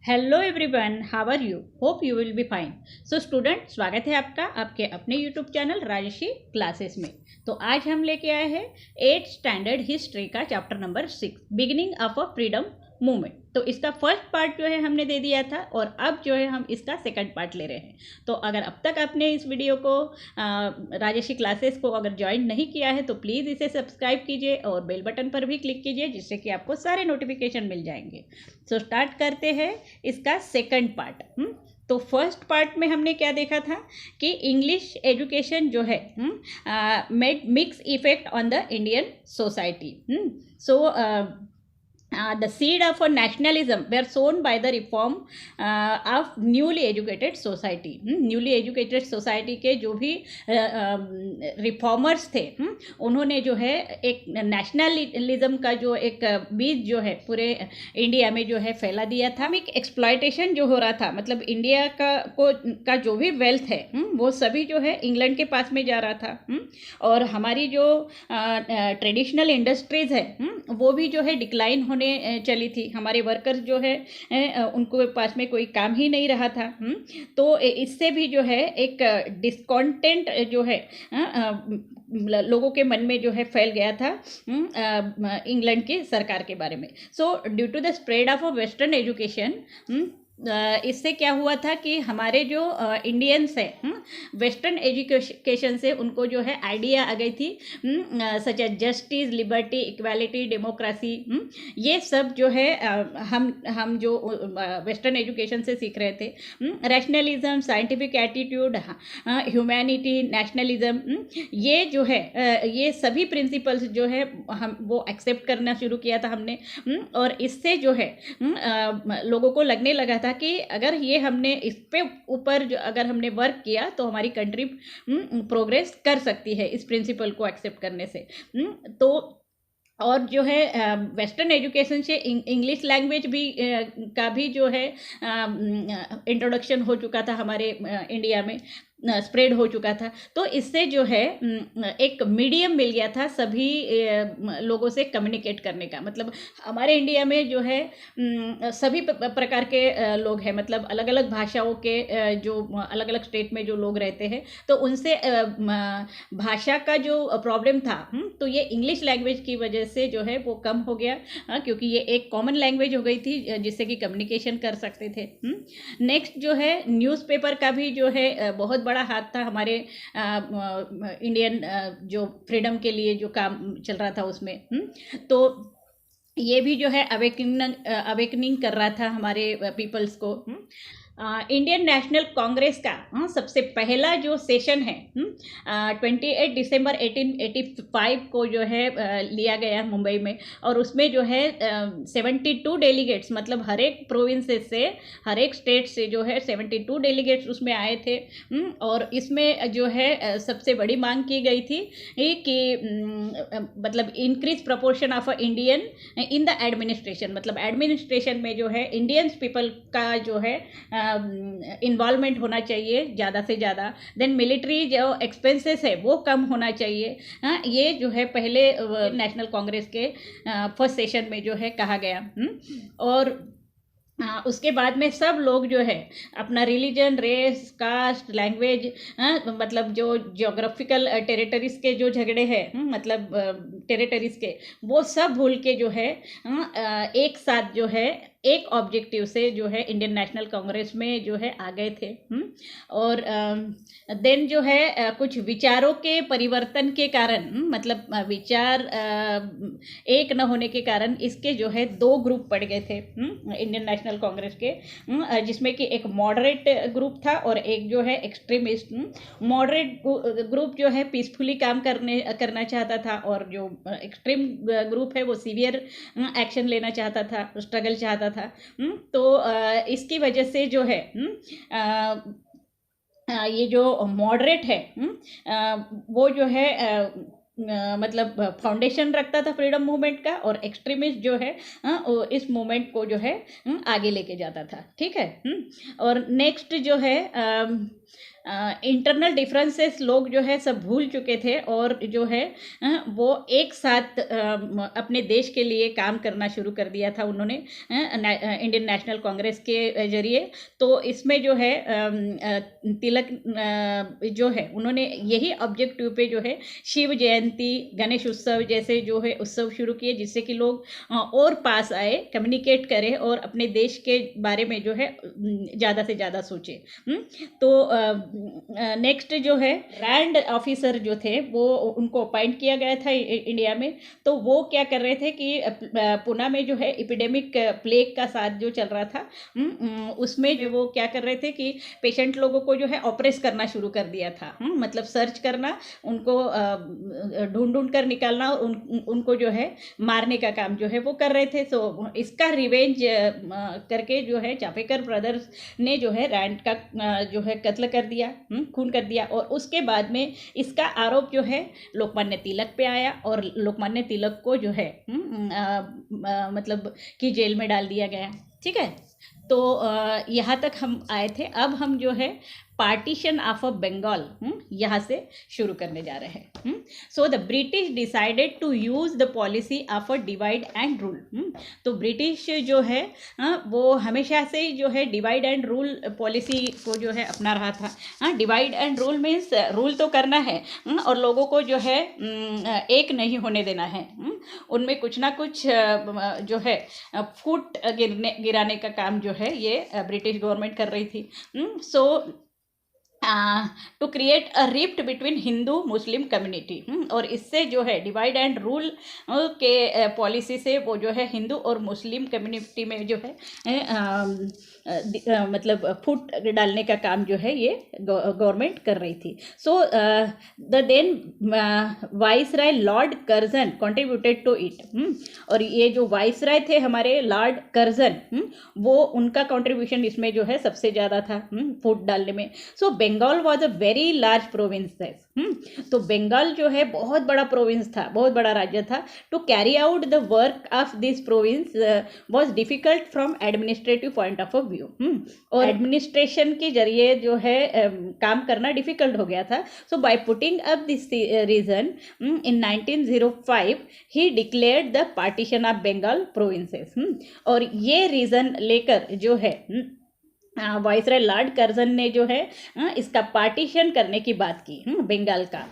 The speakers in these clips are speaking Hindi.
Hello everyone, how are you? Hope you will be fine. So student, स्वागत है आपका आपके अपने यूट्यूब चैनल राजश्री क्लासेस में। तो आज हम लेके आए हैं 8th स्टैंडर्ड हिस्ट्री का chapter number 6, beginning of a freedom movement. तो इसका फर्स्ट पार्ट जो है हमने दे दिया था और अब जो है हम इसका सेकंड पार्ट ले रहे हैं। तो अगर अब तक आपने इस वीडियो को राजश्री क्लासेस को अगर ज्वाइन नहीं किया है तो प्लीज़ इसे सब्सक्राइब कीजिए और बेल बटन पर भी क्लिक कीजिए, जिससे कि आपको सारे नोटिफिकेशन मिल जाएंगे। सो स्टार्ट करते हैं इसका सेकंड पार्ट। तो फर्स्ट पार्ट में हमने क्या देखा था कि इंग्लिश एजुकेशन जो है made mix effect on the Indian society. So the seed of a nationalism were sown by the reform of newly educated society। Newly educated society के जो भी रिफॉर्मर्स थे, उन्होंने जो है एक नेशनलिज्म का जो एक बीज जो है पूरे इंडिया में जो है फैला दिया था। एक एक्सप्लॉयटेशन जो हो रहा था, मतलब इंडिया का जो भी वेल्थ है वो सभी जो है इंग्लैंड के पास में जा रहा था। और हमारी जो ट्रेडिशनल इंडस्ट्रीज है वो भी जो है डिक्लाइन होने चली थी। हमारे वर्कर्स जो है उनको पास में कोई काम ही नहीं रहा था। तो इससे भी जो है एक डिस्कॉन्टेंट जो है लोगों के मन में जो है फैल गया था इंग्लैंड की सरकार के बारे में। So due to the spread of a western education, इससे क्या हुआ था कि हमारे जो इंडियंस हैं वेस्टर्न एजुकेशन से उनको जो है आइडिया आ गई थी such as justice, liberty, equality, democracy. ये सब जो है हम जो वेस्टर्न एजुकेशन से सीख रहे थे। Rationalism, scientific attitude, humanity, nationalism, ये जो है ये सभी प्रिंसिपल्स जो है हम वो एक्सेप्ट करना शुरू किया था हमने। और इससे जो है लोगों को लगने लगा था कि अगर ये हमने इस पे ऊपर जो अगर हमने वर्क किया तो हमारी कंट्री प्रोग्रेस कर सकती है इस प्रिंसिपल को एक्सेप्ट करने से। तो और जो है वेस्टर्न एजुकेशन से इंग्लिश लैंग्वेज भी का भी जो है इंट्रोडक्शन हो चुका था हमारे इंडिया में, स्प्रेड हो चुका था। तो इससे जो है एक मीडियम मिल गया था सभी लोगों से कम्युनिकेट करने का। मतलब हमारे इंडिया में जो है सभी प्रकार के लोग हैं, मतलब अलग अलग भाषाओं के जो अलग अलग स्टेट में जो लोग रहते हैं, तो उनसे भाषा का जो प्रॉब्लम था तो ये इंग्लिश लैंग्वेज की वजह से जो है वो कम हो गया, क्योंकि ये एक कॉमन लैंग्वेज हो गई थी जिससे कि कम्युनिकेशन कर सकते थे। नेक्स्ट जो है न्यूज़पेपर का भी जो है बहुत बड़ा हाथ था हमारे इंडियन जो फ्रीडम के लिए जो काम चल रहा था उसमें। तो ये भी जो है अवेकनिंग कर रहा था हमारे पीपल्स को। इंडियन नेशनल कांग्रेस का सबसे पहला जो सेशन है 28 दिसंबर 1885 को जो है लिया गया मुंबई में। और उसमें जो है 72 डेलीगेट्स, मतलब हर एक प्रोविंसेस से, हर एक स्टेट से जो है 72 डेलीगेट्स उसमें आए थे। और इसमें जो है सबसे बड़ी मांग की गई थी कि मतलब increase proportion of Indian in the administration, मतलब एडमिनिस्ट्रेशन में जो है इंडियंस पीपल का जो है इन्वॉल्वमेंट होना चाहिए ज़्यादा से ज़्यादा। देन मिलिट्री जो एक्सपेंसेस है वो कम होना चाहिए। ये जो है पहले नेशनल कांग्रेस के फर्स्ट सेशन में जो है कहा गया। और उसके बाद में सब लोग जो है अपना रिलीजन, रेस, कास्ट, लैंग्वेज, मतलब जो जियोग्राफिकल टेरिटरीज के जो झगड़े हैं, मतलब टेरिटरीज के, वो सब भूल के जो है एक साथ जो है एक ऑब्जेक्टिव से जो है इंडियन नेशनल कांग्रेस में जो है आ गए थे। और देन जो है कुछ विचारों के परिवर्तन के कारण, मतलब विचार एक न होने के कारण इसके जो है दो ग्रुप पड़ गए थे इंडियन नेशनल कांग्रेस के, जिसमें कि एक मॉडरेट ग्रुप था और एक जो है एक्सट्रीमिस्ट। मॉडरेट ग्रुप जो है पीसफुली काम करना चाहता था, और जो एक्सट्रीम ग्रुप है वो सीवियर एक्शन लेना चाहता था, स्ट्रगल चाहता था। तो इसकी वजह से जो है ये जो मॉडरेट है वो जो है मतलब फाउंडेशन रखता था फ्रीडम मूवमेंट का, और एक्सट्रीमिस्ट जो है इस मूवमेंट को जो है आगे लेके जाता था। ठीक है। और नेक्स्ट जो है इंटरनल डिफरेंसेस लोग जो है सब भूल चुके थे और जो है वो एक साथ अपने देश के लिए काम करना शुरू कर दिया था उन्होंने इंडियन नेशनल कांग्रेस के जरिए। तो इसमें जो है तिलक जो है उन्होंने यही ऑब्जेक्टिव पे जो है शिव जयंती, गणेश उत्सव जैसे जो है उत्सव शुरू किए, जिससे कि लोग और पास आए, कम्युनिकेट करें और अपने देश के बारे में जो है ज़्यादा से ज़्यादा सोचे। तो नेक्स्ट जो है रैंड ऑफिसर जो थे वो उनको अपॉइंट किया गया था इंडिया में। तो वो क्या कर रहे थे कि पुणे में जो है एपिडेमिक प्लेग का साथ जो चल रहा था उसमें जो वो क्या कर रहे थे कि पेशेंट लोगों को जो है ऑपरेट करना शुरू कर दिया था। मतलब सर्च करना, उनको ढूंढ ढूंढ कर निकालना और उनको जो है मारने का काम जो है वो कर रहे थे। तो इसका रिवेंज करके जो है चापेकर ब्रदर्स ने जो है रैंड का जो है कत्ल कर दिया, खून कर दिया। और उसके बाद में इसका आरोप जो है लोकमान्य तिलक पे आया और लोकमान्य तिलक को जो है मतलब कि जेल में डाल दिया गया। ठीक है, तो यहाँ तक हम आए थे। अब हम जो है पार्टीशन ऑफ बंगाल यहाँ से शुरू करने जा रहे हैं। So the British decided to use the policy of a divide and rule. तो ब्रिटिश जो है वो हमेशा से ही जो है डिवाइड एंड रूल पॉलिसी को जो है अपना रहा था। Divide and rule means rule तो करना है और लोगों को जो है एक नहीं होने देना है। उनमें कुछ ना कुछ जो है फूट गिराने का काम जो है ये ब्रिटिश गवर्नमेंट कर रही थी। So to create a rift between Hindu Muslim community. और इससे जो है डिवाइड एंड रूल के पॉलिसी से वो जो है हिंदू और मुस्लिम कम्युनिटी में जो है मतलब फुट डालने का काम जो है ये गवर्नमेंट कर रही थी। So the then viceroy Lord Curzon contributed to it. और ये जो वाइसराय थे हमारे लॉर्ड कर्जन, वो उनका कंट्रीब्यूशन इसमें जो है सबसे ज़्यादा था फुट डालने में। So Bengal was a very large province. तो बंगाल जो है बहुत बड़ा प्रोविंस था, बहुत बड़ा राज्य था। To carry out the work of this province was difficult from administrative point of view. और एडमिनिस्ट्रेशन के जरिए जो है काम करना डिफिकल्ट हो गया था। So by putting up this reason in 1905 he declared the partition of Bengal provinces. और ये रीजन लेकर जो है वाइसराय लॉर्ड कर्जन ने जो है इसका पार्टीशन करने की बात की बंगाल का।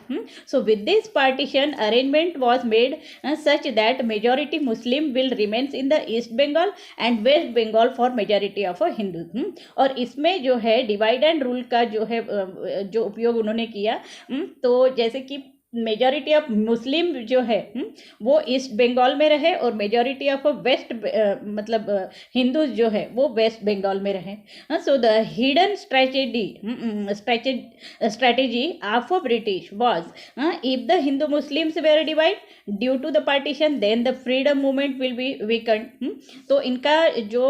So with this partition arrangement was made such that majority Muslim will remains in the East Bengal and West Bengal for majority of Hindu. और इसमें जो है डिवाइड एंड रूल का जो है जो उपयोग उन्होंने किया, तो जैसे कि मेजॉरिटी ऑफ मुस्लिम जो है वो ईस्ट बंगाल में रहे और मेजॉरिटी ऑफ वेस्ट मतलब हिंदूज जो है वो वेस्ट बंगाल में रहे। So the hidden strategy of British was if the Hindu Muslims were divide due to the partition then the freedom movement will be weaken. तो इनका जो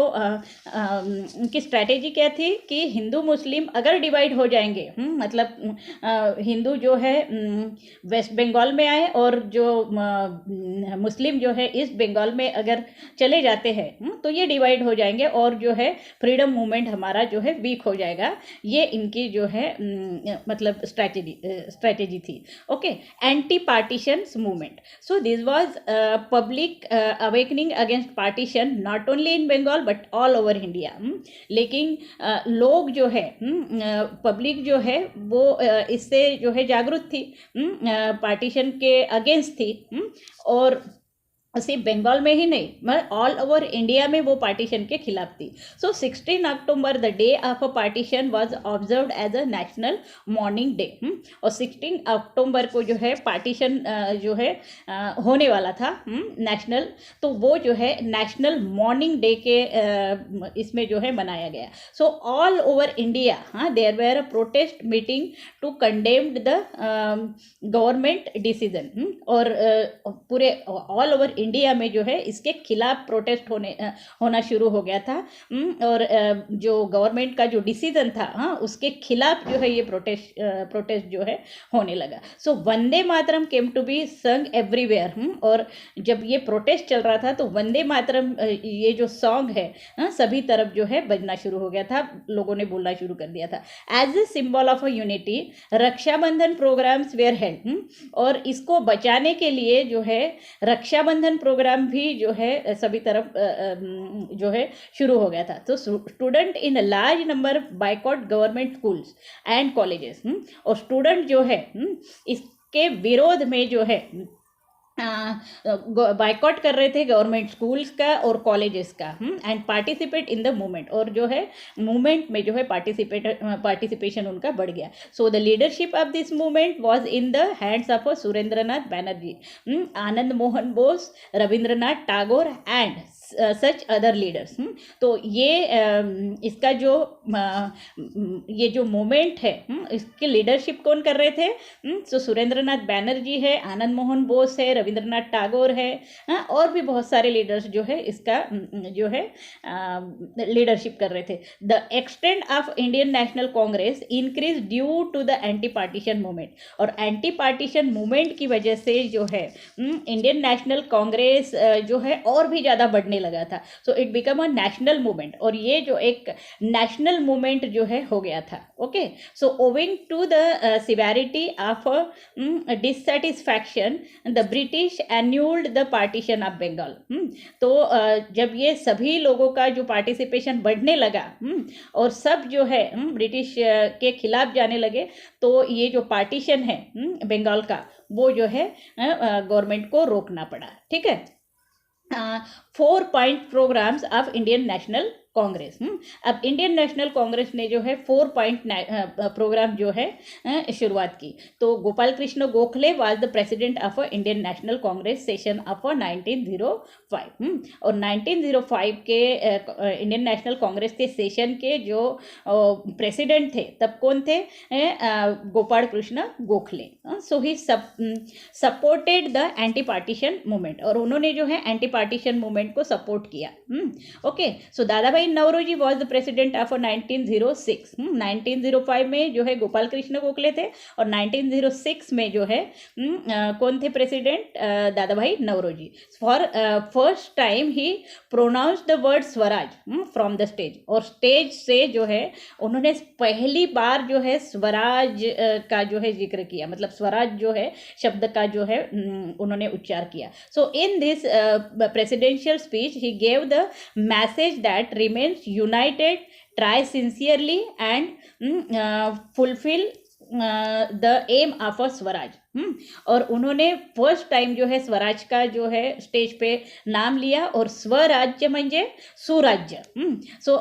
इनकी स्ट्रैटेजी क्या थी कि हिंदू मुस्लिम अगर डिवाइड हो जाएंगे, मतलब हिंदू जो है वेस्ट बंगाल में आए और जो मुस्लिम जो है ईस्ट बंगाल में अगर चले जाते हैं तो ये डिवाइड हो जाएंगे और जो है फ्रीडम मूवमेंट हमारा जो है वीक हो जाएगा। ये इनकी जो है मतलब स्ट्रैटेजी थी। Okay, anti partition movement. So this was public awakening against partition not only in Bengal but all over India. लेकिन लोग जो है पब्लिक जो है वो इससे जो है जागरूक थी, पार्टीशन के अगेंस्ट थी। और सिर्फ बंगाल में ही नहीं मगर ऑल ओवर इंडिया में वो पार्टीशन के खिलाफ थी। So 16 October the day of a partition was observed as a national mourning day. और 16 अक्टूबर को जो है पार्टीशन जो है होने वाला था नेशनल, तो वो जो है नेशनल मॉर्निंग डे के इसमें जो है मनाया गया। So all over India there were a protest meeting to condemned the government decision. और पूरे ऑल ओवर इंडिया में जो है इसके खिलाफ प्रोटेस्ट होना शुरू हो गया था। और जो गवर्नमेंट का जो डिसीजन था, हाँ, उसके खिलाफ जो है ये प्रोटेस्ट जो है होने लगा। सो Vande Mataram came to be संग एवरीवेयर। और जब ये प्रोटेस्ट चल रहा था तो वंदे मातरम ये जो सॉन्ग है, हाँ, सभी तरफ जो है बजना शुरू हो गया था, लोगों ने बोलना शुरू कर दिया था। As a symbol of a unity Rakshabandhan programmes were held. और इसको बचाने के लिए जो है रक्षाबंधन प्रोग्राम भी जो है सभी तरफ जो है शुरू हो गया था। तो student in large number boycott government schools and colleges. और स्टूडेंट जो है इसके विरोध में जो है बाइकॉट कर रहे थे गवर्नमेंट स्कूल्स का और कॉलेजेस का, and participate in the movement. और जो है मूवमेंट में जो है पार्टिसिपेशन उनका बढ़ गया। So the leadership of this movement was in the hands of Surendranath Banerjee, Anand Mohan Bose, Rabindranath Tagore and such other leaders. तो ये इसका जो ये जो मूवमेंट है, इसकी लीडरशिप कौन कर रहे थे? तो सुरेंद्रनाथ बैनर्जी है, आनंद मोहन बोस है, रविंद्रनाथ टैगोर है, और भी बहुत सारे लीडर्स जो है इसका जो है लीडरशिप कर रहे थे। The extent of Indian National Congress increase due to the anti partition movement. और एंटी पार्टीशन मूवमेंट की वजह से जो है इंडियन नेशनल कांग्रेस जो है और भी ज़्यादा बढ़ने लगा था। So it become a national movement, और ये जो एक नेशनल मूवमेंट जो है हो गया था। Okay, so owing to the severity of dissatisfaction the British annulled the partition of Bengal. तो जब ये सभी लोगों का जो पार्टिसिपेशन बढ़ने लगा और सब जो है ब्रिटिश के खिलाफ जाने लगे, तो ये जो पार्टीशन है बंगाल का, वो जो है गवर्नमेंट को रोकना पड़ा। ठीक है। 4 point programmes of Indian National Congress. अब इंडियन नेशनल कांग्रेस ने जो है 4 पॉइंट प्रोग्राम जो है शुरुआत की। तो Gopal Krishna Gokhale was the president of Indian National Congress session of 1905। और 1905 के इंडियन नेशनल कांग्रेस के सेशन के जो प्रेसिडेंट थे तब कौन थे? Gopal Krishna Gokhale. So he supported the anti partition movement, और उन्होंने जो है एंटी पार्टीशन मूवमेंट को सपोर्ट किया। Okay, so Dadabhai Naoroji was the president of 1906। 1905 में जो है गोपाल कृष्ण गोखले थे, और 1906 में जो है कौन थे president? Dadabhai Naoroji. For first time ही pronounce the word swaraj from the stage. और स्टेज से जो है उन्होंने पहली बार जो है स्वराज का जो है जिक्र किया, मतलब स्वराज जो है शब्द का जो है उन्होंने उच्चार किया। So in this presidential speech he gave the message that remains united, try sincerely and fulfill the aim of a Swaraj. और उन्होंने फर्स्ट टाइम जो है स्वराज का जो है स्टेज पे नाम लिया, और स्वराज्य म्हणजे सुराज्य। So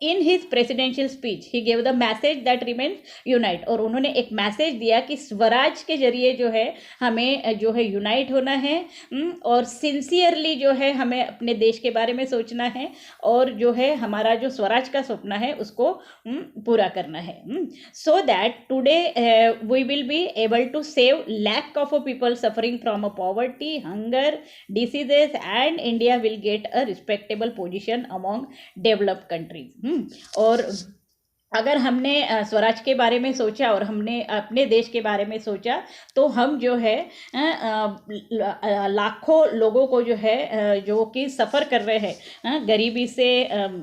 in his presidential speech he gave the message that remains unite. और उन्होंने एक मैसेज दिया कि स्वराज के जरिए जो है हमें जो है यूनाइट होना है, और सिंसियरली जो है हमें अपने देश के बारे में सोचना है, और जो है हमारा जो स्वराज का सपना है उसको पूरा करना है। So that today we will be able to save lakh of people suffering from a poverty, hunger, diseases, and India will get a respectable position among developed countries। और अगर हमने स्वराज के बारे में सोचा और हमने अपने देश के बारे में सोचा, तो हम जो है लाखों लोगों को जो है जो कि सफ़र कर रहे हैं गरीबी से,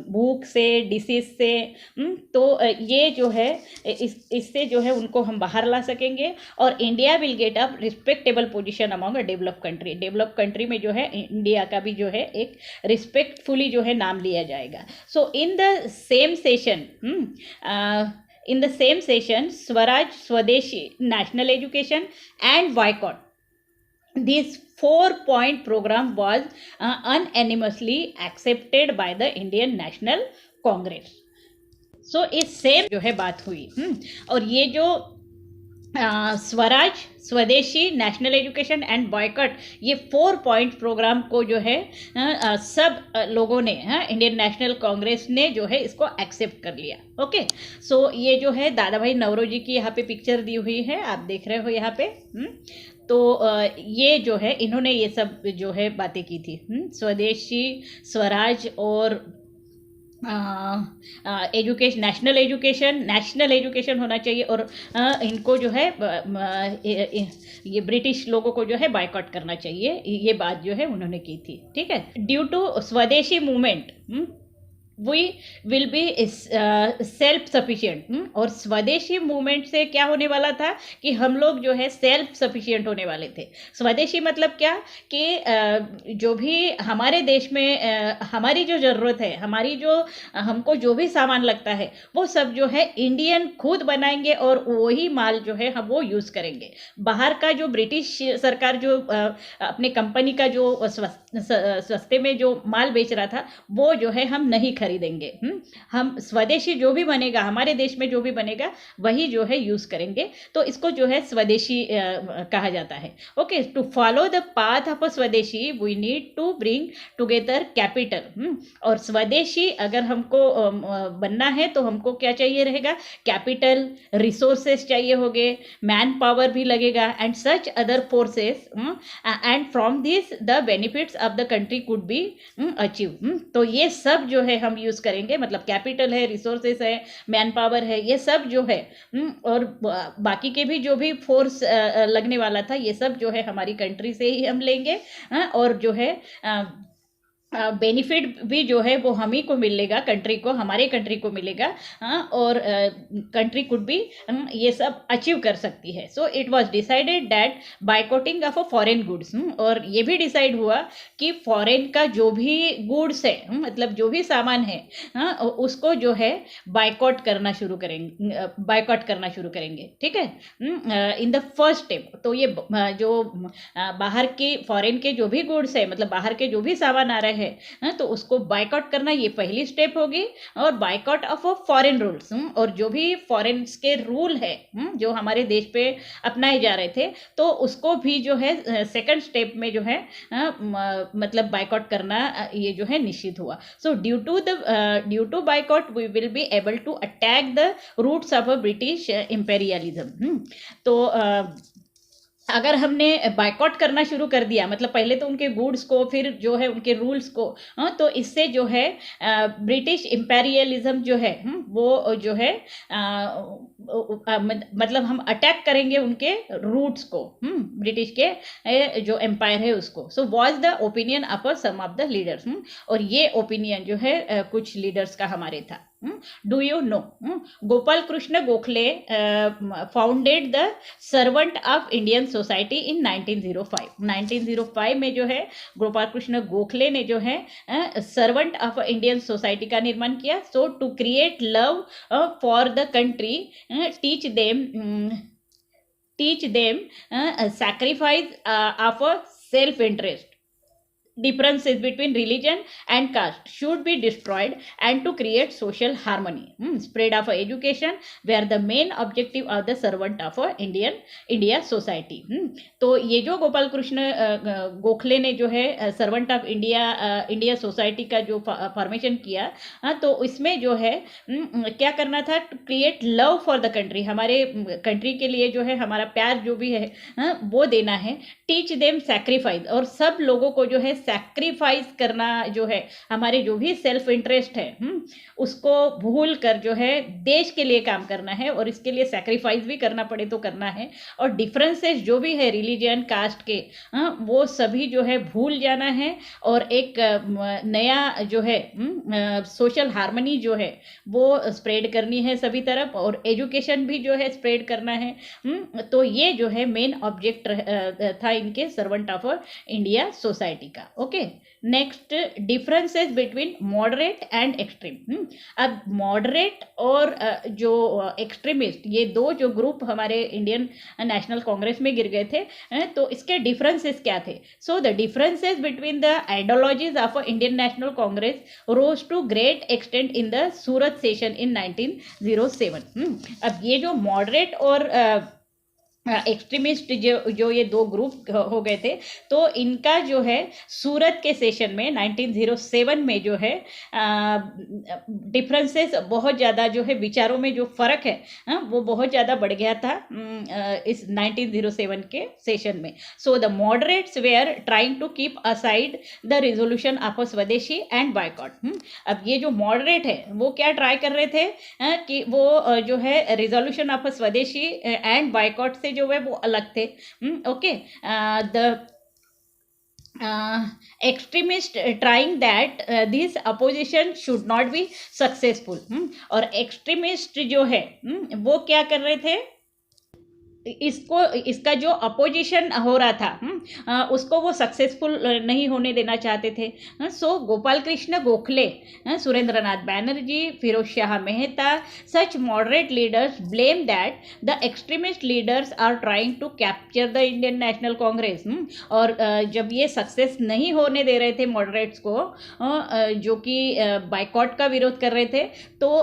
भूख से, डिसीज से, तो ये जो है इससे जो है उनको हम बाहर ला सकेंगे, और India will get a respectable position among a develop country. Develop country में जो है इंडिया का भी जो है एक रिस्पेक्टफुली जो है नाम लिया जाएगा। So in the same session in the same session, Swaraj, Swadeshi, National Education and Boycott, this 4-point program was unanimously accepted by the Indian National Congress. So इस सेम जो है बात हुई। और ये जो स्वराज, स्वदेशी, नेशनल एजुकेशन एंड बॉयकट, ये 4 पॉइंट प्रोग्राम को जो है सब लोगों ने, इंडियन नेशनल कांग्रेस ने जो है इसको एक्सेप्ट कर लिया। ओके, सो ये जो है दादा भाई नौरोजी की यहाँ पे पिक्चर दी हुई है, आप देख रहे हो यहाँ पे। तो ये जो है इन्होंने ये सब जो है बातें की थी। स्वदेशी स्वराज और एजुकेशन, नेशनल एजुकेशन होना चाहिए, और इनको जो है ये ब्रिटिश लोगों को जो है बायकॉट करना चाहिए, ये बात जो है उन्होंने की थी। ठीक है, due to swadeshi movement we will be self sufficient. और स्वदेशी मूवमेंट से क्या होने वाला था कि हम लोग जो है सेल्फ सफिशिएंट होने वाले थे। स्वदेशी मतलब क्या कि जो भी हमारे देश में हमारी जो ज़रूरत है, हमारी जो हमको जो भी सामान लगता है वो सब जो है इंडियन खुद बनाएंगे और वही माल जो है हम वो यूज़ करेंगे। बाहर का जो ब्रिटिश सरकार जो अपने कंपनी का जो सस्ते में जो माल बेच रहा था वो जो है हम नहीं खरीदेंगे। हम स्वदेशी जो भी बनेगा, हमारे देश में जो भी बनेगा वही जो है यूज़ करेंगे। तो इसको जो है स्वदेशी कहा जाता है। Okay, to follow the path of a swadeshi we need to bring together capital. और स्वदेशी अगर हमको बनना है तो हमको क्या चाहिए रहेगा? कैपिटल, रिसोर्सेस चाहिए होंगे, मैन पावर भी लगेगा, and such other forces, and from this the benefits of the country could be achieve. तो ये सब जो है हम यूज़ करेंगे, मतलब कैपिटल है, रिसोर्सेस है, मैन पावर है, ये सब जो है और बाकी के भी जो भी फोर्स लगने वाला था, ये सब जो है हमारी कंट्री से ही हम लेंगे। और जो है बेनिफिट भी जो है वो हम ही को मिलेगा, कंट्री को, हमारे कंट्री को मिलेगा। और कंट्री कुड भी ये सब अचीव कर सकती है। So it was decided that boycotting of a foreign goods, और ये भी डिसाइड हुआ कि फॉरेन का जो भी गुड्स है, मतलब जो भी सामान है, उसको जो है बायकॉट करना शुरू करेंगे। ठीक है, इन द फर्स्ट स्टेप। तो ये जो बाहर के फॉरेन के जो भी गुड्स है, मतलब बाहर के जो भी सामान आ रहे हैं, तो उसको बायकॉट करना ये पहली स्टेप होगी। और बायकॉट ऑफ फॉरेन रूल्स, और जो भी फॉरेन के रूल है जो हमारे देश पे अपनाए जा रहे थे, तो उसको भी जो है सेकंड स्टेप में जो है मतलब बायकॉट करना ये जो है निश्चित हुआ। So due to boycott we will be able to attack the roots of a British imperialism. तो अगर हमने बायकॉट करना शुरू कर दिया, मतलब पहले तो उनके गुड्स को, फिर जो है उनके रूल्स को, तो इससे जो है ब्रिटिश इम्पेरियलिज्म जो है वो जो है मतलब हम अटैक करेंगे उनके रूट्स को, ब्रिटिश के जो एम्पायर है उसको। So was the opinion of some of the leaders, और ये ओपिनियन जो है कुछ लीडर्स का हमारे था। Do you know Gopal Krishna Gokhale founded the servant of Indian society in 1905 में जो है गोपाल कृष्ण गोखले ने जो है सर्वेंट ऑफ इंडियन सोसाइटी का निर्माण किया। So to create love for the country, teach them sacrifice of a self interest, differences between religion and caste should be destroyed, and to create social harmony, spread of education were the main objective of the servant of India society। तो ये जो गोपाल कृष्ण गोखले ने जो है सर्वेंट ऑफ इंडिया सोसाइटी का जो फॉर्मेशन किया, तो इसमें जो है क्या करना था? To create love for the country, हमारे कंट्री के लिए जो है हमारा प्यार जो भी है वो देना है। टीच देम सैक्रिफाइस, और सब लोगों को जो है सैक्रिफाइस करना, जो है हमारे जो भी सेल्फ इंटरेस्ट है उसको भूल कर जो है देश के लिए काम करना है, और इसके लिए सैक्रिफाइस भी करना पड़े तो करना है। और डिफरेंसेस जो भी है रिलीजन कास्ट के, वो सभी जो है भूल जाना है, और एक नया जो है सोशल हार्मनी जो है वो स्प्रेड करनी है सभी तरफ, और एजुकेशन भी जो है स्प्रेड करना है। तो ये जो है मेन ऑब्जेक्ट था इनके सर्वेंट ऑफ इंडिया सोसाइटी का। Okay, next, differences between moderate and extreme. अब मॉडरेट और जो एक्सट्रीमिस्ट, ये दो जो ग्रुप हमारे इंडियन नेशनल कांग्रेस में गिर गए थे, तो इसके डिफरेंसेस क्या थे? So the differences between the ideologies of Indian National Congress rose to great extent in the Surat session in 1907। अब ये जो मॉडरेट और एक्सट्रीमिस्ट जो ये दो ग्रुप हो गए थे, तो इनका जो है सूरत के सेशन में 1907 में जो है डिफरेंसेस बहुत ज़्यादा जो है, विचारों में जो फ़र्क है वो बहुत ज़्यादा बढ़ गया था इस 1907 के सेशन में. So the moderates were trying to keep aside the resolution of swadeshi and boycott. अब ये जो मॉडरेट है वो क्या ट्राई कर रहे थे कि वो जो है resolution of swadeshi and boycott से जो है वो अलग थे. Okay, the extremist trying that this opposition should not be successful. और एक्सट्रीमिस्ट जो है वो क्या कर रहे थे, इसका जो अपोजिशन हो रहा था उसको वो सक्सेसफुल नहीं होने देना चाहते थे. So Gopal Krishna Gokhale, Surendranath Banerjee, Firoz Shah Mehta, such moderate leaders blame that the extremist leaders are trying to capture the Indian National Congress. और जब ये सक्सेस नहीं होने दे रहे थे मॉडरेट्स को, जो कि बाइकॉट का विरोध कर रहे थे, तो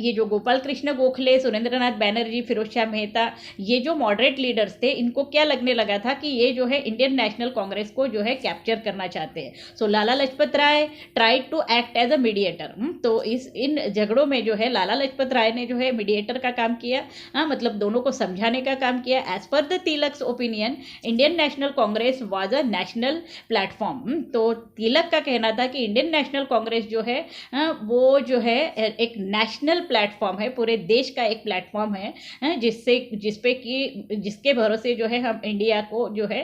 ये जो गोपाल कृष्ण गोखले, सुरेंद्रनाथ बैनर्जी, फिरोज शाह मेहता, ये जो मॉडरेट लीडर्स थे, इनको क्या लगने लगा था कि ये जो है इंडियन नेशनल कांग्रेस को जो है कैप्चर करना चाहते हैं. So Lala Lajpat Rai tried to act as a mediator. तो इन झगड़ों में जो है लाला लजपत राय ने जो है मीडिएटर का काम किया, मतलब दोनों को समझाने का काम किया. As per the Tilak's opinion, Indian National Congress was a national platform. तो तिलक का कहना था कि इंडियन नेशनल कांग्रेस जो है वो जो है एक नेशनल प्लेटफॉर्म है, पूरे देश का एक प्लेटफॉर्म है, जिसके भरोसे जो है हम इंडिया को जो है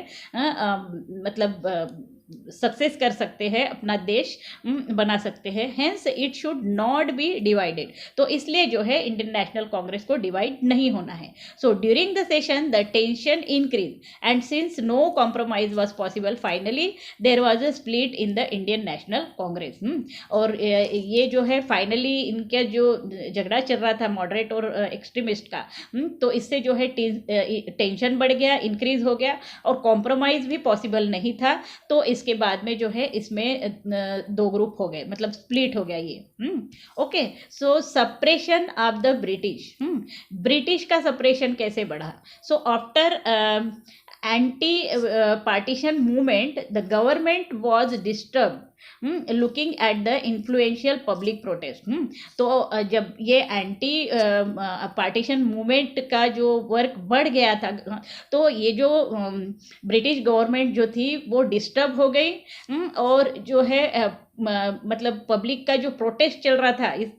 मतलब सक्सेस कर सकते हैं, अपना देश बना सकते हैं. Hence it should not be divided. तो इसलिए जो है इंडियन नेशनल कांग्रेस को डिवाइड नहीं होना है. So during the session the tension increase and since no compromise was possible, finally there was a split in the Indian National Congress. और ये जो है फाइनली इनका जो झगड़ा चल रहा था मॉडरेट और एक्सट्रीमिस्ट का, तो इससे जो है टेंशन बढ़ गया, इंक्रीज हो गया, और कॉम्प्रोमाइज भी पॉसिबल नहीं था. तो इसके बाद में जो है इसमें दो ग्रुप हो गए, मतलब स्प्लिट हो गया ये. Okay, so suppression of the British. British का सप्रेशन कैसे बढ़ा? So after anti partition movement the government was disturb looking at the influential public protest. तो जब ये एंटी पार्टीशन मूवमेंट का जो वर्क बढ़ गया था, तो ये जो ब्रिटिश गवर्नमेंट जो थी वो डिस्टर्ब हो गई, और जो है मतलब पब्लिक का जो प्रोटेस्ट चल रहा था इस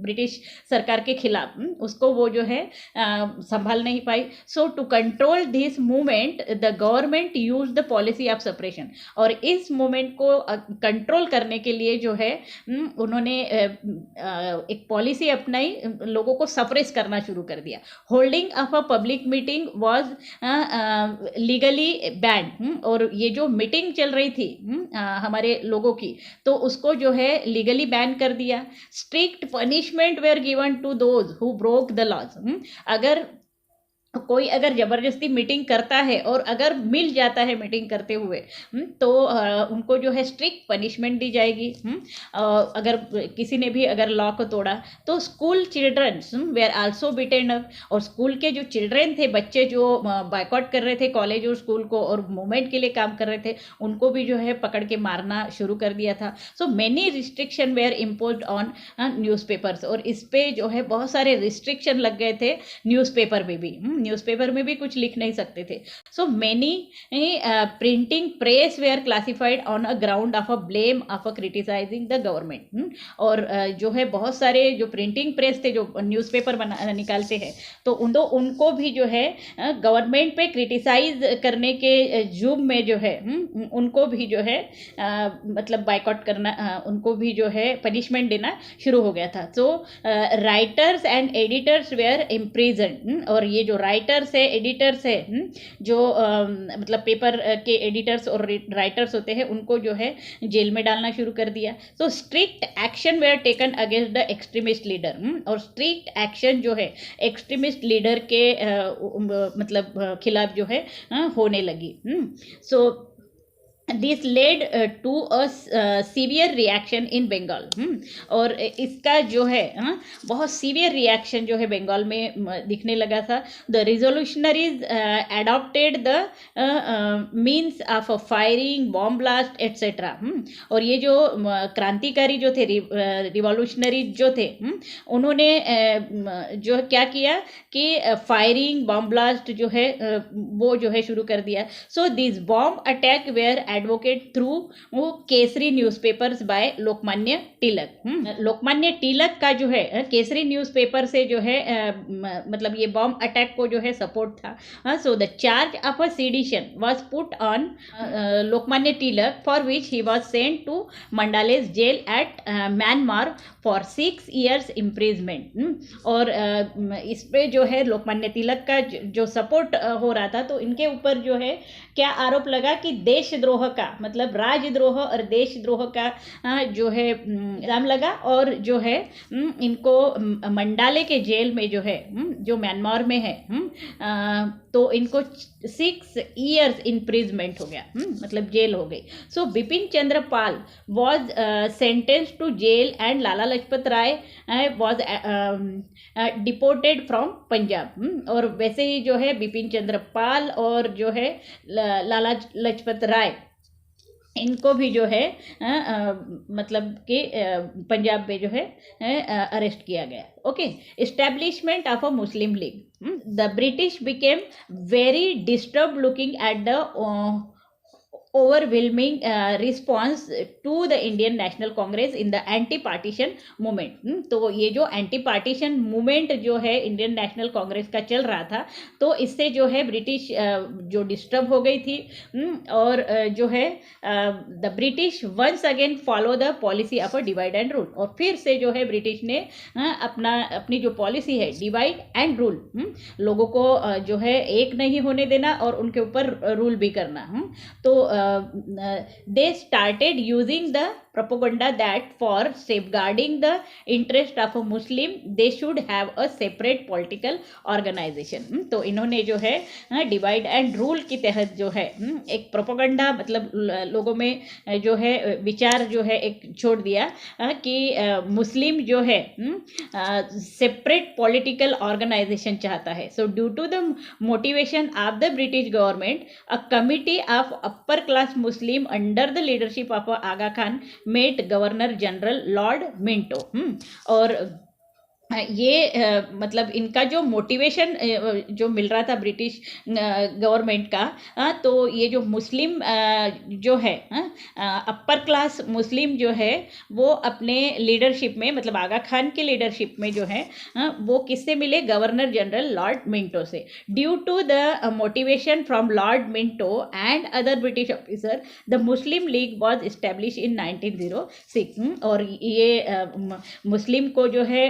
ब्रिटिश सरकार के खिलाफ, उसको वो जो है संभाल नहीं पाई. So to control this movement the government use the policy of suppression. और इस मूवमेंट को कंट्रोल करने के लिए जो है उन्होंने एक पॉलिसी अपनाई, लोगों को सप्रेस करना शुरू कर दिया. Holding of a public meeting was legally band. और ये जो मीटिंग चल रही थी हमारे लोगों की, तो उसको जो है लीगली बैन कर दिया. Strict punishment were given to those who broke the laws. कोई अगर ज़बरदस्ती मीटिंग करता है और अगर मिल जाता है मीटिंग करते हुए, तो उनको जो है स्ट्रिक्ट पनिशमेंट दी जाएगी. अगर किसी ने भी अगर लॉ को तोड़ा, तो school children's were also beaten up. और स्कूल के जो चिल्ड्रन थे, बच्चे जो बायकॉट कर रहे थे कॉलेज और स्कूल को और मूवमेंट के लिए काम कर रहे थे, उनको भी जो है पकड़ के मारना शुरू कर दिया था. So many restriction were imposed on newspapers. और इस पे जो है बहुत सारे रिस्ट्रिक्शन लग गए थे न्यूज़पेपर में भी. न्यूज़पेपर में भी कुछ लिख नहीं सकते थे. So many printing press were classified on a ground of a blame of a criticising the government. और जो है बहुत सारे जो प्रिंटिंग प्रेस थे जो न्यूज़पेपर निकालते हैं, तो उनको भी जो है गवर्नमेंट पे क्रिटिसाइज करने के जुर्म में जो है उनको भी जो है मतलब बायकॉट करना, उनको भी जो है पनिशमेंट देना शुरू हो गया था. So writers and editors were imprison. और ये जो राइटर्स है, एडिटर्स है, जो मतलब पेपर के एडिटर्स और राइटर्स होते हैं, उनको जो है जेल में डालना शुरू कर दिया. So strict action where taken against the extremist leader. और स्ट्रिक्ट एक्शन जो है एक्सट्रीमिस्ट लीडर के मतलब खिलाफ जो है होने लगी. So this led to a severe reaction in Bengal. और इसका जो है बहुत सीवियर रिएक्शन जो है बंगाल में दिखने लगा था। The revolutionaries adopted the means of firing, bomb blast etcetera. और ये जो क्रांतिकारी जो थे, रिवॉल्यूशनरी जो थे, उन्होंने जो क्या किया कि फायरिंग, बॉम्ब ब्लास्ट जो है वो जो है शुरू कर दिया। So this bomb attack were advocate through वो केसरी न्यूज़पेपर्स बाय लोकमान्य तिलक। लोकमान्य तिलक का जो है केसरी न्यूज़पेपर से जो है मतलब ये बॉम्ब अटैक को जो है सपोर्ट था। So the charge of a sedition was put on Lokmanya Tilak, for which he was sent to Mandalay's jail at Myanmar for 6 years imprisonment. और इस पे जो है लोकमान्य तिलक का जो सपोर्ट हो रहा था, तो इनके ऊपर जो है क्या आरोप लगा कि देशद्रोह का, मतलब राजद्रोह और देशद्रोह का जो है इल्जाम लगा। और जो है इनको मंडाले के जेल में जो है जो म्यांमार में है तो इनको 6 years इम्प्रिजमेंट हो गया, मतलब जेल हो गई। So Bipin Chandra Pal was sentence to jail and Lala Lajpat Rai was deported from Punjab. और वैसे ही जो है बिपिन चंद्र पाल और जो है लाला लजपत राय, इनको भी जो है मतलब कि पंजाब में जो है अरेस्ट किया गया। Okay, establishment of a Muslim league. The British became very disturb looking at the overwhelming response to the Indian National Congress in the anti-partition movement। तो ये जो एंटी पार्टीशन मूवमेंट जो है इंडियन नेशनल कांग्रेस का चल रहा था, तो इससे जो है ब्रिटिश जो डिस्टर्ब हो गई थी। और जो है the British once again follow the policy of a divide and rule. और फिर से जो है ब्रिटिश ने अपनी जो पॉलिसी है डिवाइड एंड रूल, लोगों को जो है एक नहीं होने देना और उनके ऊपर रूल भी करना। तो they started using the propaganda that for safeguarding the interest of a Muslim they should have a separate political organization। तो इन्होंने जो है डिवाइड एंड रूल के तहत जो है एक प्रोपोगंडा, मतलब लोगों में जो है विचार जो है एक छोड़ दिया कि मुस्लिम जो है सेपरेट पॉलिटिकल ऑर्गेनाइजेशन चाहता है। So due to the motivation of the British government, a committee of upper class Muslim under the leadership of Aga Khan met governor general Lord Minto. और ये मतलब इनका जो मोटिवेशन जो मिल रहा था ब्रिटिश गवर्नमेंट का, तो ये जो मुस्लिम जो है अपर क्लास मुस्लिम जो है वो अपने लीडरशिप में, मतलब आगा खान के लीडरशिप में जो है वो किससे मिले? गवर्नर जनरल लॉर्ड मिंटो से। Due to the motivation from Lord Minto and other British officer, the Muslim League was establish in 1906। और ये मुस्लिम को जो है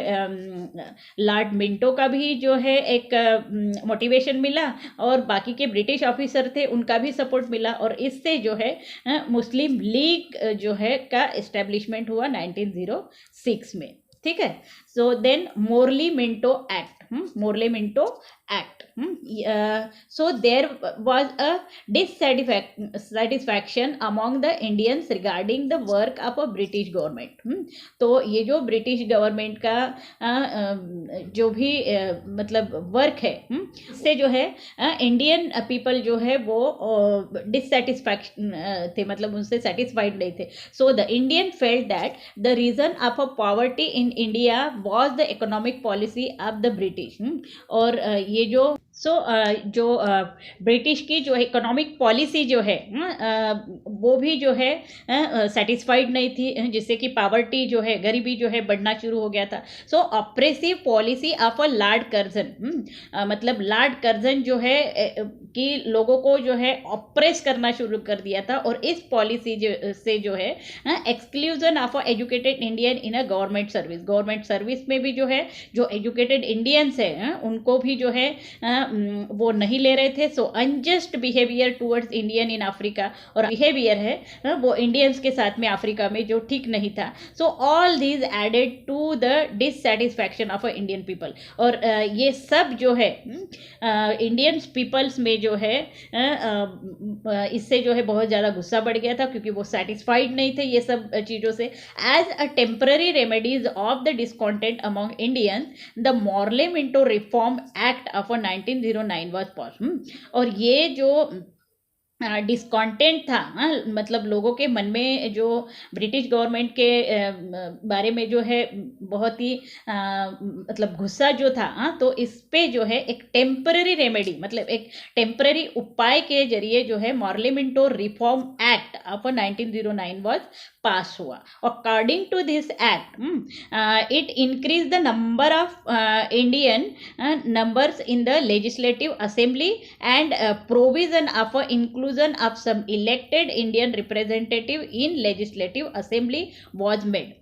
लॉर्ड मिंटो का भी जो है एक मोटिवेशन मिला और बाकी के ब्रिटिश ऑफिसर थे उनका भी सपोर्ट मिला, और इससे जो है मुस्लिम लीग जो है का इस्टेब्लिशमेंट हुआ 1906 में। ठीक है। So then Morley Minto act, Morley Minto act. So there was a dissatisfaction among the Indians regarding the work of a British government। तो ये जो ब्रिटिश गवर्नमेंट का जो भी मतलब वर्क है, इससे जो है इंडियन पीपल जो है वो डिससेटिस्फैक्शन थे, मतलब उनसे सेटिस्फाइड नहीं थे। So the Indian felt that the reason of a poverty in India was the economic policy of the British. और ये जो जो ब्रिटिश की जो इकोनॉमिक पॉलिसी जो है वो भी जो है सेटिस्फाइड नहीं थी, जिससे कि पॉवर्टी जो है, गरीबी जो है बढ़ना शुरू हो गया था। So oppressive policy of a Lord Curzon, मतलब लॉर्ड कर्जन जो है कि लोगों को जो है ऑप्रेस करना शुरू कर दिया था। और इस पॉलिसी से जो है exclusion of a educated Indian in a government service में भी जो है जो एजुकेटेड इंडियंस हैं उनको भी जो है वो नहीं ले रहे थे. So unjust behaviour towards Indian in Africa, और बिहेवियर है वो इंडियंस के साथ में अफ्रीका में जो ठीक नहीं था. So all these added to the dissatisfaction of Indian people. और ये सब जो है इंडियन पीपल्स में जो है इससे जो है बहुत ज़्यादा गुस्सा बढ़ गया था, क्योंकि वो सेटिस्फाइड नहीं थे ये सब चीज़ों से. As a temporary remedies of the discontent among Indians the Morley Minto reform act of 1909 was pass. और ये जो डिस्कॉन्टेंट था, मतलब लोगों के मन में जो ब्रिटिश गवर्नमेंट के बारे में जो है बहुत ही मतलब गुस्सा जो था, तो इस पे जो है एक टेम्पररी रेमेडी, मतलब एक टेम्पररी उपाय के जरिए जो है Morley Minto reform act of 1909 was pass हुआ. According to this act it increase the number of Indian numbers in the legislative assembly and provision of inclusion of some elected Indian representative in legislative assembly was made.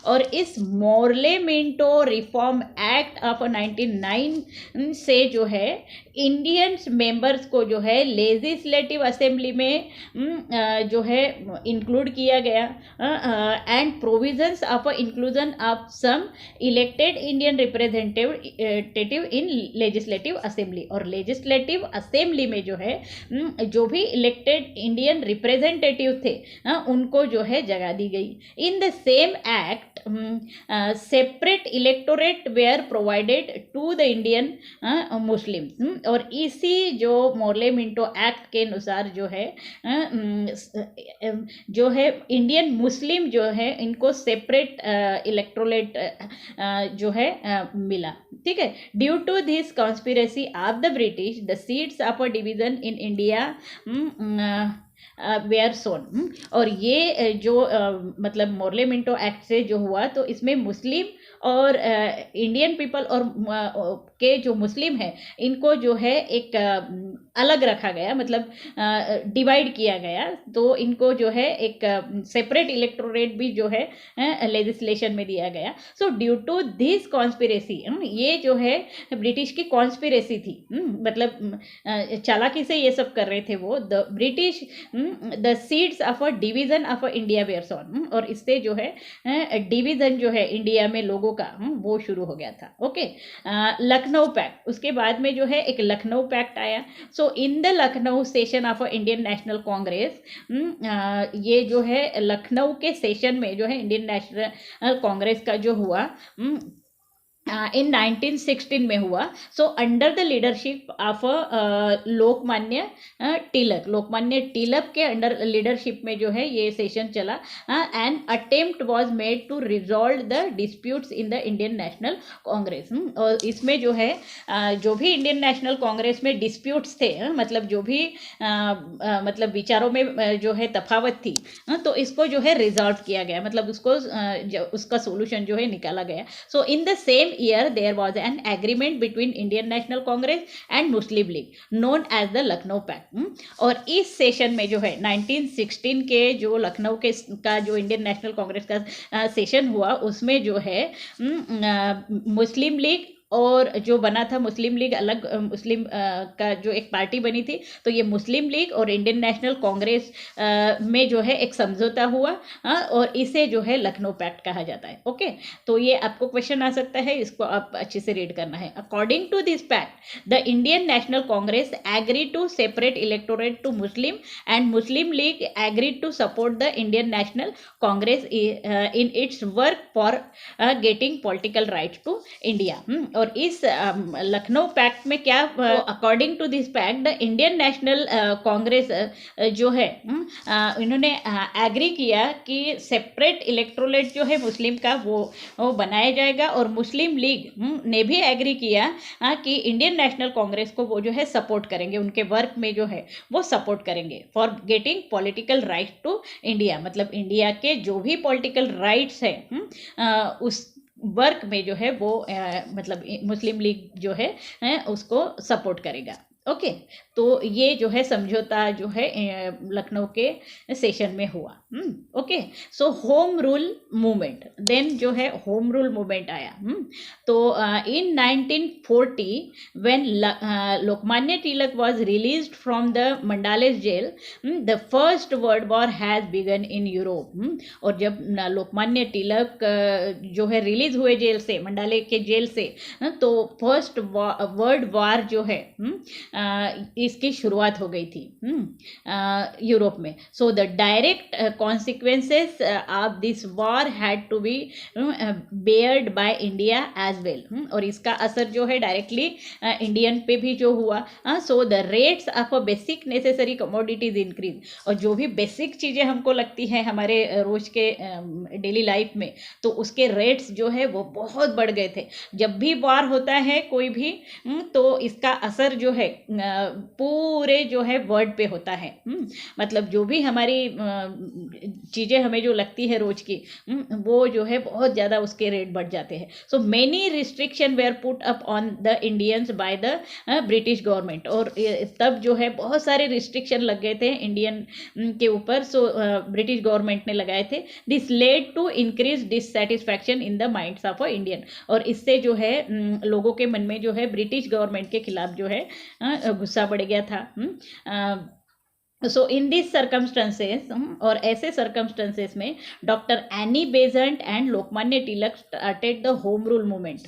और इस Morley Minto reform act of 1909 से जो है इंडियंस मेंबर्स को जो है लेजिस्लेटिव असेंबली में जो है इंक्लूड किया गया, and provisions of inclusion of some elected Indian representative in legislative assembly. और लेजिस्लेटिव असेंबली में जो है जो भी इलेक्टेड इंडियन रिप्रेजेंटेटिव थे उनको जो है जगह दी गई. In the same act separate electorate were provided to the Indian Muslim. और इसी जो मॉर्ले मिंटो एक्ट के अनुसार जो है इंडियन मुस्लिम जो है इनको सेपरेट इलेक्टोरेट जो है मिला. ठीक है. Due to this conspiracy of the British the seats of a division in India were sown. और ये जो मतलब मॉर्ले मिंटो एक्ट से जो हुआ, तो इसमें मुस्लिम और इंडियन पीपल और के जो मुस्लिम है इनको जो है एक अलग रखा गया, मतलब डिवाइड किया गया. तो इनको जो है एक सेपरेट इलेक्टोरेट भी जो है लेजिस्लेशन में दिया गया. So due to this conspiracy, ये जो है ब्रिटिश की कॉन्स्पिरेसी थी, मतलब चालाकी से ये सब कर रहे थे वो. The British the seats of a division of India were sown. और इससे जो है डिवीजन जो है इंडिया में लोगों का वो शुरू हो गया था. ओके. लखनऊ पैक्ट, उसके बाद में जो है एक लखनऊ पैक्ट आया. So in the Lucknow session of Indian National Congress, ये जो है लखनऊ के सेशन में जो है इंडियन नेशनल कांग्रेस का जो हुआ इन 1916 में हुआ. So under the leadership of Lokmanya Tilak के अंडर लीडरशिप में जो है ये सेशन चला. And attempt was made to resolve the disputes in the Indian National Congress. और इसमें जो है जो भी इंडियन नेशनल कांग्रेस में डिस्प्यूट्स थे, मतलब जो भी मतलब विचारों में जो है तफावत थी, तो इसको जो है रिजॉल्व किया गया, मतलब उसका सोल्यूशन जो है निकाला गया. So in the same year there was an agreement between Indian National Congress and Muslim League known as the Lucknow Pact. और इस सेशन में जो है 1916 के जो लखनऊ के का जो इंडियन नेशनल कांग्रेस का सेशन हुआ, उसमें जो है मुस्लिम लीग और जो बना था मुस्लिम लीग, अलग मुस्लिम का जो एक पार्टी बनी थी, तो ये मुस्लिम लीग और इंडियन नेशनल कांग्रेस में जो है एक समझौता हुआ, और इसे जो है लखनऊ पैक्ट कहा जाता है. ओके. तो ये आपको क्वेश्चन आ सकता है, इसको आप अच्छे से रीड करना है. According to this pact the Indian National Congress agree to separate electorate to Muslim and Muslim League agree to support the Indian National Congress in its work for getting political rights to India. और इस लखनऊ पैक्ट में क्या, according to this pact the Indian National Congress जो है इन्होंने एग्री किया कि सेपरेट इलेक्टोरेट जो है मुस्लिम का वो बनाया जाएगा. और मुस्लिम लीग ने भी एग्री किया कि इंडियन नेशनल कांग्रेस को वो जो है सपोर्ट करेंगे, उनके वर्क में जो है वो सपोर्ट करेंगे for getting political right to India. मतलब इंडिया के जो भी पॉलिटिकल राइट्स है उस वर्क में जो है वो मतलब मुस्लिम लीग जो है उसको सपोर्ट करेगा. ओके। तो ये जो है समझौता जो है लखनऊ के सेशन में हुआ। Okay. So home rule movement, then जो है होम रूल मूवमेंट आया। तो in 1940 when Lokmanya Tilak was released from the Mandalay's jail, the first world war has begun in Europe. और जब लोकमान्य तिलक जो है रिलीज हुए जेल से, मंडाले के जेल से, तो फर्स्ट वर्ल्ड वॉर जो है इसकी शुरुआत हो गई थी यूरोप में। So the direct consequences of this war had to be beared by India as well. और इसका असर जो है डायरेक्टली इंडियन पे भी जो हुआ। So the rates of a basic necessary commodities increase. और जो भी बेसिक चीज़ें हमको लगती है हमारे रोज के डेली लाइफ में, तो उसके रेट्स जो है वो बहुत बढ़ गए थे। जब भी वॉर होता है कोई भी, तो इसका असर जो है पूरे जो है वर्ल्ड पे होता है। मतलब जो भी हमारी चीज़ें हमें जो लगती है रोज की, वो जो है बहुत ज़्यादा उसके रेट बढ़ जाते हैं। So many restriction were put up on the Indians by the British government. और तब जो है बहुत सारे रिस्ट्रिक्शन लग गए थे इंडियन के ऊपर। सो ब्रिटिश गवर्नमेंट ने लगाए थे। This led to increase dissatisfaction in the minds of a Indian. और इससे जो है लोगों के मन में जो है ब्रिटिश गवर्नमेंट के खिलाफ जो है गुस्सा बढ़ गया था। सो इन दिस सर्कमस्टेंसेस, और ऐसे सर्कमस्टेंसेस में doctor Annie Besant and Lokmanya Tilak started the home rule movement.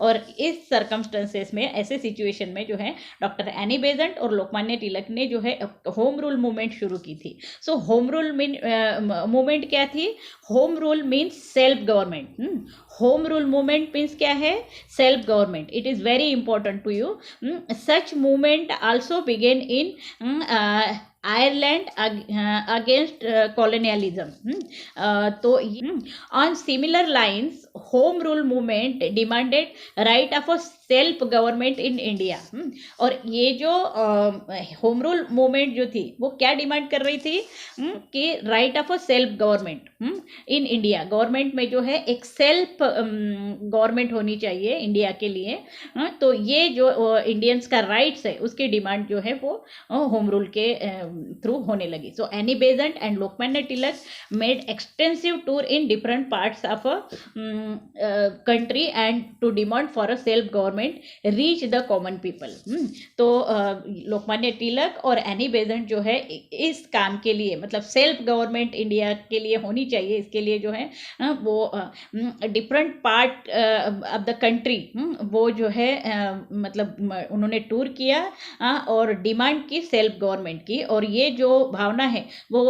और इस सर्कमस्टेंसेस में, ऐसे सिचुएशन में जो है डॉक्टर एनी बेजेंट और लोकमान्य तिलक ने जो है होम रूल मूवमेंट शुरू की थी। सो होम रूल मूवमेंट क्या थी? Home rule means self government. Home rule movement means क्या है? Self government. It is very important to you. Such movement also began in Ireland against colonialism. तो on similar lines home rule movement demanded right of a self government in India. और ये जो होम रूल मूवमेंट जो थी वो क्या डिमांड कर रही थी? कि right of a self government in India. Government में जो है एक सेल्फ गवर्नमेंट होनी चाहिए इंडिया के लिए। तो ये जो इंडियंस का राइट्स है उसकी डिमांड जो है वो होम रूल के थ्रू होने लगी। So Annie Besant and Lokmanya Tilak made extensive tour in different parts of a country and to demand for a self government reach the common people. तो लोकमान्य तिलक और एनी बेजेंट जो है इस काम के लिए, मतलब सेल्फ गवर्नमेंट इंडिया के लिए होनी चाहिए, इसके लिए जो है वो different part of the country वो जो है मतलब उन्होंने टूर किया और डिमांड की सेल्फ गवर्नमेंट की। और ये जो भावना है वो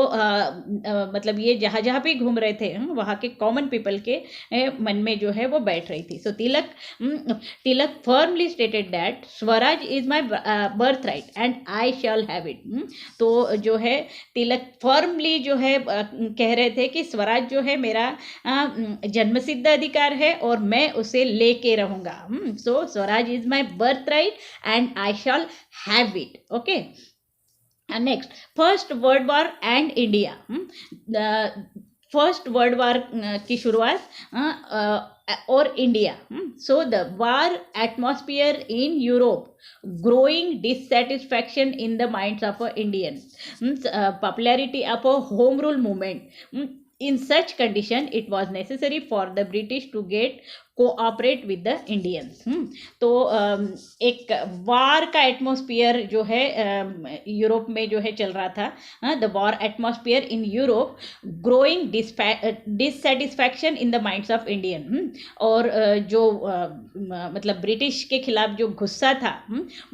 मतलब ये जहाँ जहाँ भी घूम रहे थे वहाँ के कॉमन पीपल के मन में जो है वो बैठ रही थी। So Tilak firmly stated that swaraj is my birth right and I shall have it. तो जो है तिलक फर्मली जो है कह रहे थे कि स्वराज जो है मेरा जन्मसिद्ध अधिकार है और मैं उसे लेके रहूँगा। So swaraj is my birth right and I shall have it. Okay. Next, first world war and India. First world war की शुरुआत और India. So the war atmosphere in Europe, growing dissatisfaction in the minds of Indians, popularity of a home rule movement. In such condition, it was necessary for the British to get cooperate with the Indians. तो एक वार का एटमॉस्फियर जो है यूरोप में जो है चल रहा था। The war atmosphere in Europe, growing dissatisfaction in the minds of Indian. और जो मतलब ब्रिटिश के खिलाफ जो गुस्सा था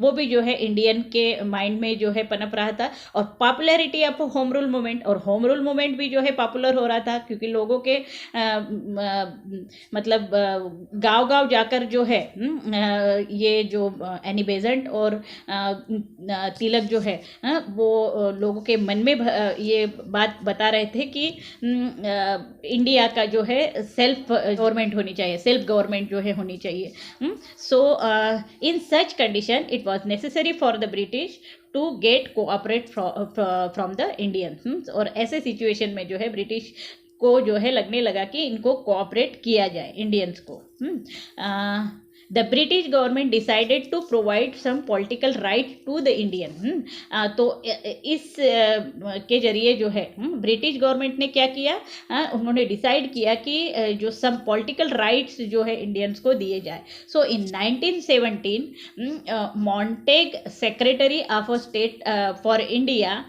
वो भी जो है इंडियन के माइंड में जो है पनप रहा था। और popularity of home rule movement, और होम रूल मूवमेंट भी जो है पॉपुलर हो रहा था क्योंकि लोगों के मतलब गांव-गांव जाकर जो है ये जो एनी बेजेंट और तिलक जो है वो लोगों के मन में ये बात बता रहे थे कि इंडिया का जो है सेल्फ गवर्नमेंट होनी चाहिए, सेल्फ गवर्नमेंट जो है होनी चाहिए। So in such condition it was necessary for the British to get cooperate from the Indians. और ऐसे सिचुएशन में जो है ब्रिटिश को जो है लगने लगा कि इनको कोऑपरेट किया जाए इंडियंस को। The British government decided to provide some political right to the Indian. तो इस के जरिए जो है ब्रिटिश गवर्नमेंट ने क्या किया, उन्होंने डिसाइड किया कि जो सम पॉलिटिकल राइट्स जो है इंडियंस को दिए जाए। So in 1917 Montagu secretary of state for India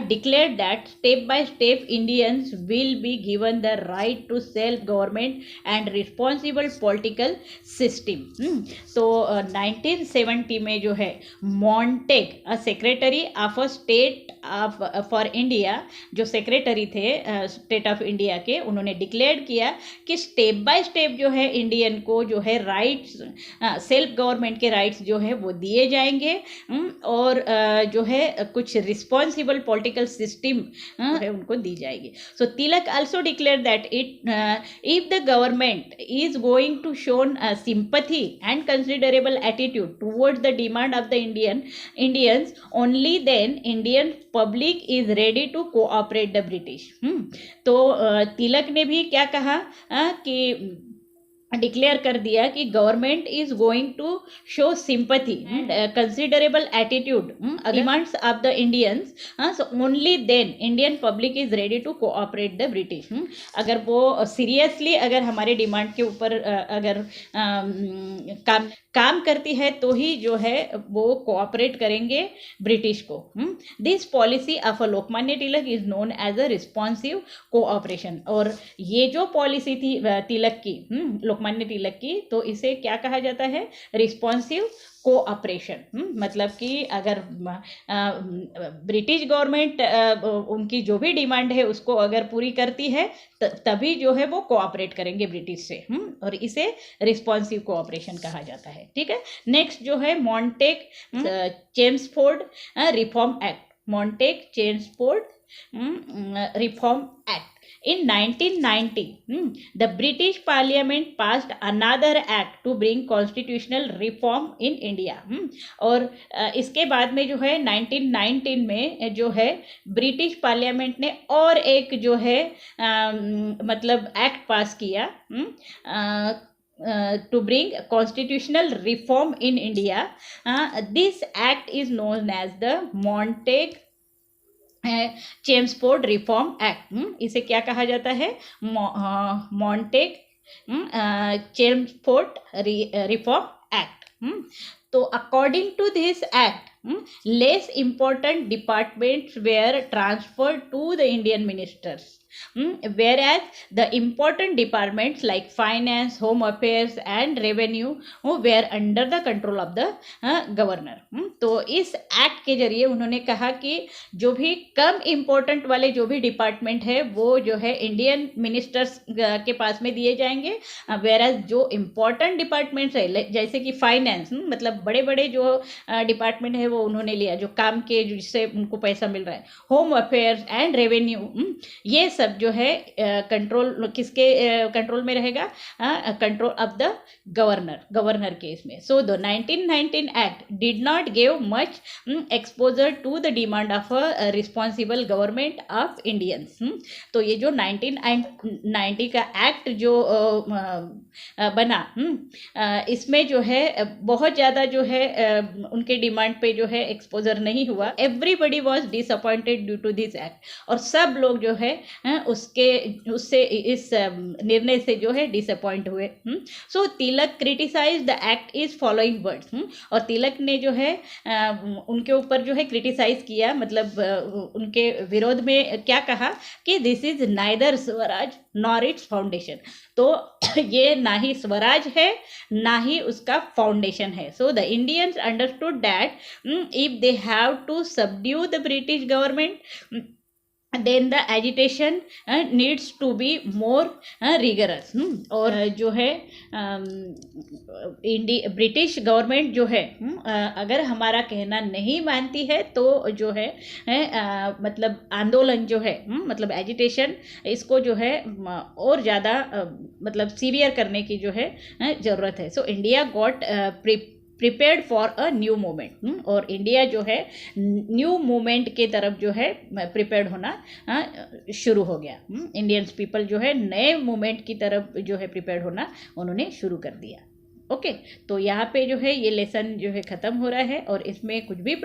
declared that step by step Indians will be given the right to self government and responsible political system। तो 1970 में जो है Montagu secretary of state for India, जो सेक्रेटरी थे स्टेट ऑफ इंडिया के, उन्होंने डिक्लेयर किया कि स्टेप बाय स्टेप जो है इंडियन को जो है राइट्स, सेल्फ गवर्नमेंट के राइट्स जो है वो दिए जाएंगे, और जो है कुछ रिस्पॉन्सिबल पॉलिटिकल सिस्टम है उनको दी जाएगी। So Tilak also declare that if the government is going to shown sympathy and considerable attitude towards the demand of the Indians, only then Indian public is ready to cooperate the British. तो तिलक ने भी क्या कहा कि डिक्लेयर कर दिया कि government is going to show sympathy and considerable attitude demands of the Indians, so only then Indian public is ready to cooperate the British. अगर वो सीरियसली अगर हमारे डिमांड के ऊपर अगर काम करती है तो ही जो है वो कोऑपरेट करेंगे ब्रिटिश को। This policy of Lokmanya Tilak is known as a responsive cooperation. और ये जो पॉलिसी थी तिलक की, लोकमान्य तिलक की, तो इसे क्या कहा जाता है, रिस्पॉन्सिव कोऑपरेशन। मतलब कि अगर ब्रिटिश गवर्नमेंट उनकी जो भी डिमांड है उसको अगर पूरी करती है तभी जो है वो कोऑपरेट करेंगे ब्रिटिश से, और इसे रिस्पॉन्सिव कोऑपरेशन कहा जाता है। ठीक है, नेक्स्ट जो है Montague Chelmsford reform act, Montagu Chelmsford reform act. In 1990, the British Parliament passed another act to bring constitutional reform in India। और इसके बाद में जो है 1919 में जो है ब्रिटिश पार्लियामेंट ने और एक जो है मतलब एक्ट पास किया to bring constitutional reform in India। This act is known as the Montague Chelmsford reform act. इसे क्या कहा जाता है, मॉन्टेग चेम्सफोर्ड रिफॉर्म एक्ट। तो according to this act less important departments were transferred to the Indian ministers, whereas the important departments like finance, home affairs and revenue were under the control of the governor। तो इस एक्ट के जरिए उन्होंने कहा कि जो भी कम इम्पोर्टेंट वाले जो भी डिपार्टमेंट है वो जो है इंडियन मिनिस्टर्स के पास में दिए जाएंगे, whereas जो इम्पोर्टेंट डिपार्टमेंट्स है जैसे कि फाइनेंस, मतलब बड़े बड़े जो डिपार्टमेंट है वो उन्होंने लिया जो काम के जिससे उनको पैसा मिल रहा है, होम अफेयर्स एंड रेवेन्यू, ये सब जो है कंट्रोल किसके कंट्रोल में रहेगा, कंट्रोल ऑफ द गवर्नर के इसमें। So the 1919 act did not give much exposure to the demand of a responsible government of Indians. तो ये जो 1990 का एक्ट जो बना, इसमें जो है बहुत ज़्यादा जो है उनके डिमांड पे जो है एक्सपोजर नहीं हुआ। Everybody was disappointed due to this act, और सब लोग जो है उससे इस निर्णय से जो है डिसअपॉइंट हुए। So Tilak criticise the act is following words, और तिलक ने जो है उनके ऊपर जो है क्रिटिसाइज किया, मतलब उनके विरोध में क्या कहा कि this is neither Swaraj nor it's foundation. तो ये ना ही स्वराज है ना ही उसका फाउंडेशन है। So the Indians understood that if they have to subdue the British government, then the agitation needs to be more rigorous। और जो है ब्रिटिश गवर्नमेंट जो है अगर हमारा कहना नहीं मानती है तो जो है मतलब आंदोलन जो है मतलब एजिटेशन, इसको जो है और ज़्यादा मतलब सीवियर करने की जो है ज़रूरत है। So India got prepared for a new movement, और इंडिया जो है न्यू मूवमेंट के तरफ जो है प्रिपेयर्ड होना शुरू हो गया। इंडियंस पीपल जो है नए मूवमेंट की तरफ जो है प्रिपेयर्ड होना उन्होंने शुरू कर दिया। ओके, तो यहाँ पे जो है ये लेसन जो है ख़त्म हो रहा है, और इसमें कुछ भी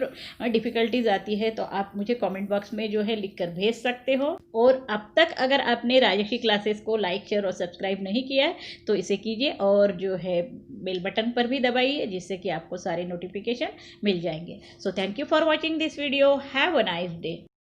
डिफ़िकल्टीज आती है तो आप मुझे कमेंट बॉक्स में जो है लिख कर भेज सकते हो। और अब तक अगर आपने राजश्री क्लासेस को लाइक, शेयर और सब्सक्राइब नहीं किया है तो इसे कीजिए, और जो है बेल बटन पर भी दबाइए, जिससे कि आपको सारे नोटिफिकेशन मिल जाएंगे। So thank you for watching this video. Have a nice day.